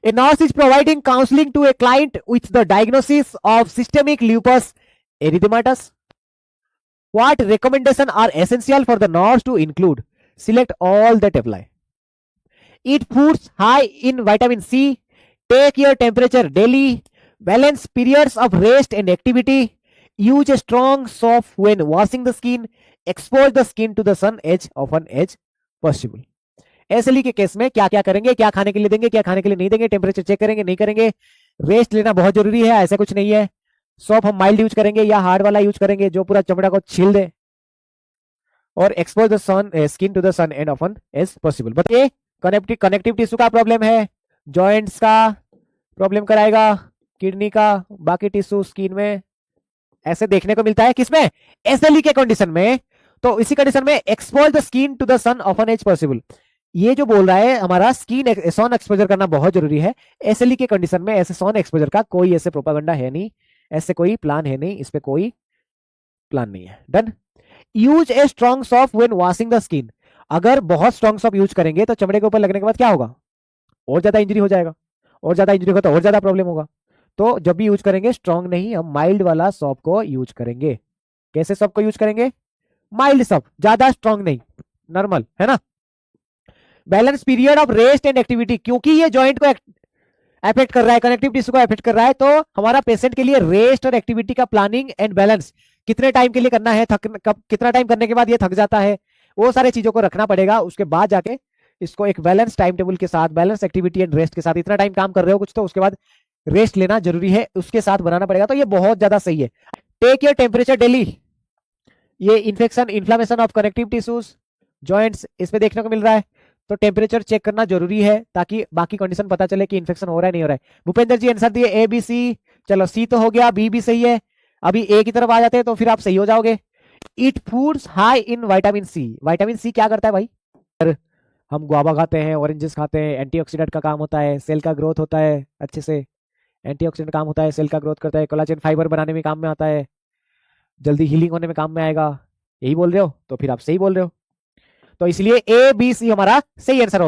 A nurse is providing counseling to a client with the diagnosis of systemic lupus erythematosus. What recommendations are essential for the nurse to include? Select all that apply. Eat foods high in vitamin C. Take your temperature daily. Balance periods of rest and activity. Use a strong soap when washing the skin. Expose the skin to the sun as often as possible. SLE के case में क्या क्या करेंगे, क्या खाने के लिए देंगे, क्या खाने के लिए नहीं देंगे, टेम्परेचर चेक करेंगे, नहीं करेंगे, रेस्ट लेना बहुत जरूरी है, ऐसा कुछ नहीं है, सोप हम माइल्ड यूज करेंगे या हार्ड वाला यूज करेंगे जो पूरा चमड़ा को छील दे, और expose the sun skin to the sun and often as possible. बताइए कनेक्टिव टिश्यू का प्रॉब्लम है, जॉइंट्स का प्रॉब्लम कराएगा, किडनी का, बाकी टिश्यू स्किन में ऐसे देखने को मिलता है. किसमें? एसएलई के कंडीशन में. तो इसी कंडीशन में expose the skin to the sun often as possible. ये जो बोल रहा है हमारा स्किन सन एक्सपोजर करना बहुत जरूरी है. एसएलई के कंडीशन में ऐसे सन एक्सपोजर का कोई ऐसे प्रोपागेंडा है नहीं, ऐसे कोई प्लान है नहीं, इस पे कोई प्लान नहीं है. Done. Use a strong shop when washing the skin. अगर बहुत स्ट्रॉन्ग सॉप यूज करेंगे तो चमड़े के ऊपर लगने के बाद क्या होगा? और ज्यादा इंजरी हो जाएगा, और ज्यादा इंजरी होगा तो और ज्यादा प्रॉब्लम होगा. तो जब भी यूज करेंगे स्ट्रॉन्ग नहीं, हम माइल्ड वाला सॉप को यूज करेंगे. कैसे सॉप को यूज करेंगे? माइल्ड सॉप, ज्यादा स्ट्रॉन्ग नहीं, नॉर्मल, है ना. Balance period of rest and activity. क्योंकि ये जॉइंट को अफेक्ट कर रहा है, कनेक्टिव टिश्यू को अफेक्ट कर रहा है, तो हमारा पेशेंट के लिए रेस्ट और एक्टिविटी का प्लानिंग एंड बैलेंस कितने टाइम के लिए करना है, कितना टाइम करने के बाद ये थक जाता है, वो सारे चीजों को रखना पड़ेगा. उसके बाद जाके इसको एक बैलेंस टाइम टेबल के साथ, बैलेंस एक्टिविटी एंड रेस्ट के साथ, इतना टाइम काम कर रहे हो कुछ तो उसके बाद रेस्ट लेना जरूरी है, उसके साथ बनाना पड़ेगा. तो ये बहुत ज्यादा सही है. Take your temperature daily. ये infection, inflammation of connective tissues, joints, इस पे देखने को मिल रहा है. तो टेम्परेचर चेक करना जरूरी है ताकि बाकी कंडीशन पता चले कि इन्फेक्शन हो रहा है नहीं हो रहा है. भूपेंद्र जी आंसर दिए ए बी सी. चलो सी तो हो गया, बी भी सही है. अभी ए की तरफ आ जाते हैं तो फिर आप सही हो जाओगे. Eat foods high in vitamin C. Vitamin C क्या करता है भाई? हम गुआवा खाते हैं, ऑरेंजेस खाते हैं, एंटीऑक्सीडेंट का काम होता है, सेल का ग्रोथ होता है, अच्छे से एंटीऑक्सीडेंट काम होता है, सेल का ग्रोथ करता है, कोलाजन फाइबर बनाने में काम में आता है, जल्दी हीलिंग होने में काम में आएगा. यही बोल रहे हो? तो फिर आप सही बोल रहे हो. तो इसलिए ए बी सी हमारा सही आंसर हो.